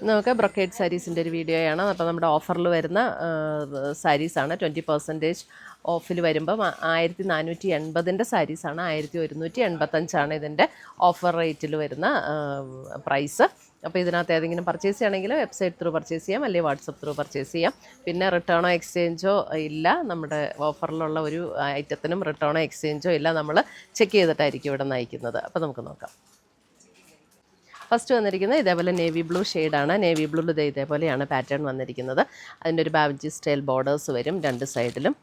നമുക്ക് ബ്രൊക്കേഡ് സാരീസിൻ്റെ ഒരു വീഡിയോയാണ്. അപ്പോൾ നമ്മുടെ ഓഫറിൽ വരുന്ന സാരീസാണ്. 20% ഓഫിൽ വരുമ്പം 1480 സാരീസാണ്. 1185 ഇതിൻ്റെ ഓഫർ റേറ്റിൽ വരുന്ന പ്രൈസ്. അപ്പോൾ ഇതിനകത്ത് ഏതെങ്കിലും പർച്ചേസ് ചെയ്യണമെങ്കിൽ വെബ്സൈറ്റ് ത്രൂ പർച്ചേസ് ചെയ്യാം, അല്ലെങ്കിൽ വാട്സപ്പ് ത്രൂ പർച്ചേസ് ചെയ്യാം. പിന്നെ റിട്ടേണോ എക്സ്ചേഞ്ചോ ഇല്ല. നമ്മുടെ ഓഫറിലുള്ള ഒരു ഐറ്റത്തിനും റിട്ടേണോ എക്സ്ചേഞ്ചോ ഇല്ല. നമ്മൾ ചെക്ക് ചെയ്തിട്ടായിരിക്കും ഇവിടെ നിന്ന് അയക്കുന്നത്. അപ്പോൾ നമുക്ക് നോക്കാം. ഫസ്റ്റ് വന്നിരിക്കുന്നത് ഇതേപോലെ നേവി ബ്ലൂ ഷെയ്ഡാണ്. നേവി ബ്ലൂവിൽ ഇതേപോലെയാണ് പാറ്റേൺ വന്നിരിക്കുന്നത്. അതിൻ്റെ ഒരു ബാവഞ്ചി സ്റ്റൈൽ ബോർഡേഴ്സ് വരും രണ്ട് സൈഡിലും.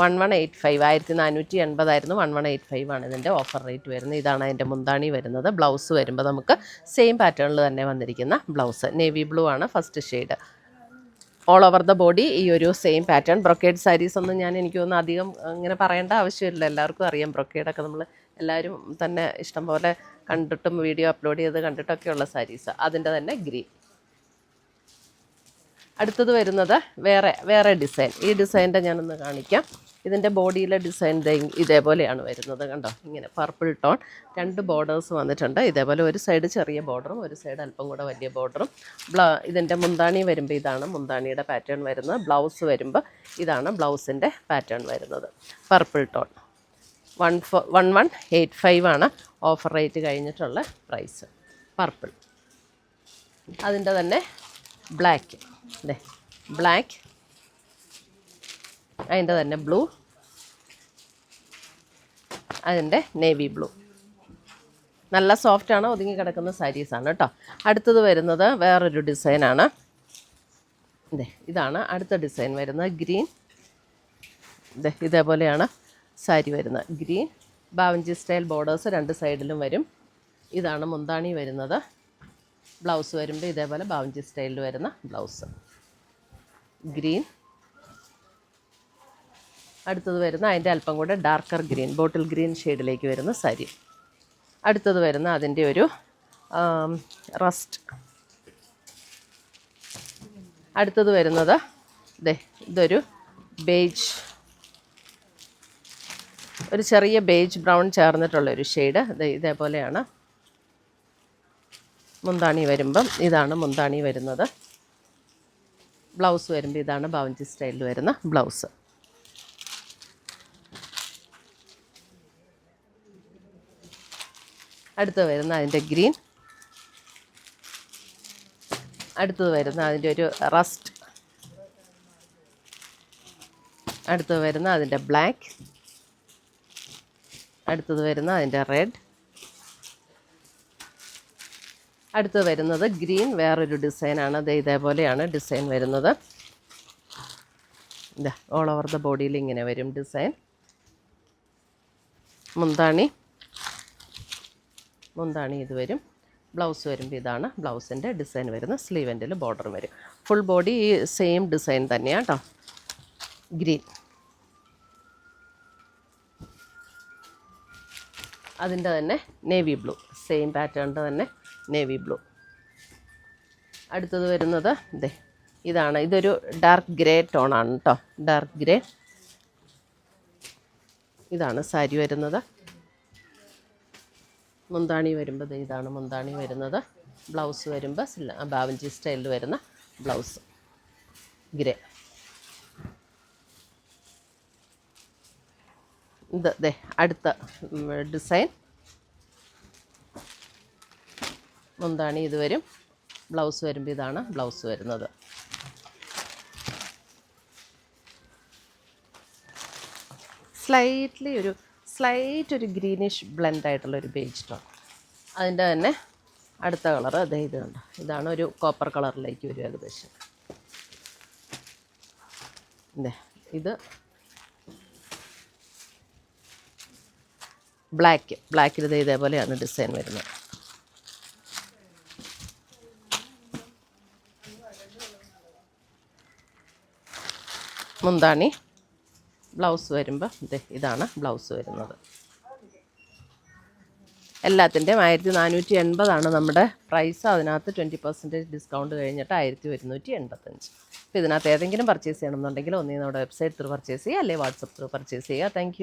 1185 1480 ആയിരുന്നു. 1185 ആണ് ഇതിൻ്റെ ഓഫർ റേറ്റ് വരുന്നത്. ഇതാണ് അതിൻ്റെ മുന്താണി വരുന്നത്. ബ്ലൗസ് വരുമ്പോൾ നമുക്ക് സെയിം പാറ്റേണിൽ തന്നെ വന്നിരിക്കുന്ന ബ്ലൗസ്. നേവി ബ്ലൂ ആണ് first shade. All over the body ഈ ഒരു സെയിം പാറ്റേൺ. ബ്രൊക്കേഡ് സാരീസ് ഒന്നും എനിക്ക് തോന്നുന്നു അധികം ഇങ്ങനെ പറയേണ്ട ആവശ്യമില്ല, എല്ലാവർക്കും അറിയാം. ബ്രൊക്കേഡൊക്കെ നമ്മൾ എല്ലാവരും തന്നെ ഇഷ്ടം പോലെ കണ്ടിട്ടും വീഡിയോ അപ്ലോഡ് ചെയ്ത് കണ്ടിട്ടൊക്കെയുള്ള സാരീസ്. അതിൻ്റെ തന്നെ ഗ്രീൻ. അടുത്തത് വരുന്നത് വേറെ ഡിസൈൻ. ഈ ഡിസൈൻ്റെ ഞാനൊന്ന് കാണിക്കാം. ഇതിൻ്റെ ബോഡിയിലെ ഡിസൈൻ ഇതേപോലെയാണ് വരുന്നത്. കണ്ടോ, ഇങ്ങനെ പർപ്പിൾ ടോൺ. രണ്ട് ബോർഡേഴ്സ് വന്നിട്ടുണ്ട്. ഇതേപോലെ ഒരു സൈഡ് ചെറിയ ബോർഡറും ഒരു സൈഡ് അല്പം കൂടെ വലിയ ബോർഡറും. ഇതിൻ്റെ മുന്താണി വരുമ്പോൾ ഇതാണ് മുന്താണിയുടെ പാറ്റേൺ വരുന്നത്. ബ്ലൗസ് വരുമ്പോൾ ഇതാണ് ബ്ലൗസിൻ്റെ പാറ്റേൺ വരുന്നത്. Purple tone. 1185 ആണ് ഓഫർ റേറ്റ് കഴിഞ്ഞിട്ടുള്ള പ്രൈസ്. പർപ്പിൾ. അതിൻ്റെ തന്നെ ബ്ലാക്ക്. ബ്ലാക്ക്. അതിൻ്റെ തന്നെ ബ്ലൂ. അതിൻ്റെ നേവി ബ്ലൂ. നല്ല സോഫ്റ്റാണ്, ഒതുങ്ങി കിടക്കുന്ന സാരീസാണ് കേട്ടോ. അടുത്തത് വരുന്നത് വേറൊരു ഡിസൈനാണ്. ഇതാണ് അടുത്ത ഡിസൈൻ വരുന്നത്. ഗ്രീൻ. ഇതേപോലെയാണ് സാരി വരുന്നത്. ഗ്രീൻ. ബാവഞ്ചി സ്റ്റൈൽ ബോർഡേഴ്സ് രണ്ട് സൈഡിലും വരും. ഇതാണ് മുന്താണി വരുന്നത്. ബ്ലൗസ് വരുമ്പോൾ ഇതേപോലെ ബാവഞ്ചി സ്റ്റൈലിൽ വരുന്ന ബ്ലൗസ്. ഗ്രീൻ. അടുത്തത് വരുന്ന അതിൻ്റെ അല്പം കൂടെ ഡാർക്കർ ഗ്രീൻ, ബോട്ടിൽ ഗ്രീൻ ഷെയ്ഡിലേക്ക് വരുന്ന സാരി. അടുത്തത് വരുന്ന അതിൻ്റെ ഒരു റസ്റ്റ്. അടുത്തത് വരുന്നത് ഇതൊരു ബേജ്, ഒരു ചെറിയ ബേജ് ബ്രൗൺ ചേർന്നിട്ടുള്ളൊരു ഷെയ്ഡ്. ഇതേപോലെയാണ് മുന്താണി വരുമ്പം. ഇതാണ് മുന്താണി വരുന്നത്. ബ്ലൗസ് വരുമ്പോൾ ഇതാണ് ബാവഞ്ചി സ്റ്റൈലിൽ വരുന്ന ബ്ലൗസ്. അടുത്തത് വരുന്ന അതിൻ്റെ ഗ്രീൻ. അടുത്തത് വരുന്ന അതിൻ്റെ ഒരു റസ്റ്റ്. അടുത്തത് വരുന്ന അതിൻ്റെ ബ്ലാക്ക്. അടുത്തത് വരുന്ന അതിൻ്റെ റെഡ്. അടുത്തത് വരുന്നത് ഗ്രീൻ. വേറൊരു ഡിസൈനാണ്. ഇതേപോലെയാണ് ഡിസൈൻ വരുന്നത്. ഓൾ ഓവർ ദ ബോഡിയിൽ ഇങ്ങനെ വരും ഡിസൈൻ. മുന്താണി ഇത് വരും. ബ്ലൗസ് വരുമ്പോൾ ഇതാണ് ബ്ലൗസിൻ്റെ ഡിസൈൻ വരുന്നത്. സ്ലീവ് എൻഡിൽ ബോർഡർ വരും. ഫുൾ ബോഡി ഈ സെയിം ഡിസൈൻ തന്നെയാണ് കേട്ടോ. ഗ്രീൻ. അതിൻ്റെ തന്നെ നേവി ബ്ലൂ, സെയിം പാറ്റേണിൻ്റെ തന്നെ നേവി ബ്ലൂ. അടുത്തത് വരുന്നത് ഇതാണ്. ഇതൊരു ഡാർക്ക് ഗ്രേ ടോണാണ് കേട്ടോ. Dark grey. ഇതാണ് സാരി വരുന്നത്. മുന്താണി വരുമ്പോൾ ഇതാണ് മുന്താണി വരുന്നത്. ബ്ലൗസ് വരുമ്പോൾ ബാവഞ്ചി സ്റ്റൈലിൽ വരുന്ന ബ്ലൗസ്. ഗ്രേ. അടുത്ത ഡിസൈൻ. മുന്താണി ഇത് വരും. ബ്ലൗസ് വരുമ്പോൾ ഇതാണ് ബ്ലൗസ് വരുന്നത്. സ്ലൈറ്റ് ഒരു ഗ്രീനിഷ് ബ്ലെൻഡ് ആയിട്ടുള്ളൊരു ബേജ് ടോൺ. അതിൻ്റെ തന്നെ അടുത്ത കളർ ഇത് കണ്ടോ. ഇതാണ് ഒരു കോപ്പർ കളറിലേക്ക് വരും ഏകദേശം. ഇത് ബ്ലാക്കിൽ ഇതേപോലെയാണ് ഡിസൈൻ വരുന്നത്. മുന്താണി. ബ്ലൗസ് വരുമ്പോൾ ഇതാണ് ബ്ലൗസ് വരുന്നത്. എല്ലാത്തിൻ്റെയും 1480 നമ്മുടെ പ്രൈസ്. അതിനകത്ത് 20% ഡിസ്കൗണ്ട് കഴിഞ്ഞിട്ട് 1185. അപ്പോൾ ഇതിനകത്ത് ഏതെങ്കിലും പർച്ചേസ് ചെയ്യണമെന്നുണ്ടെങ്കിൽ ഒന്നീ നമ്മുടെ വെബ്സൈറ്റ് ത്രൂ പർച്ചേസ് ചെയ്യുക, അല്ലെങ്കിൽ വാട്സപ്പ് ത്രൂ പർച്ചേസ് ചെയ്യുക. താങ്ക്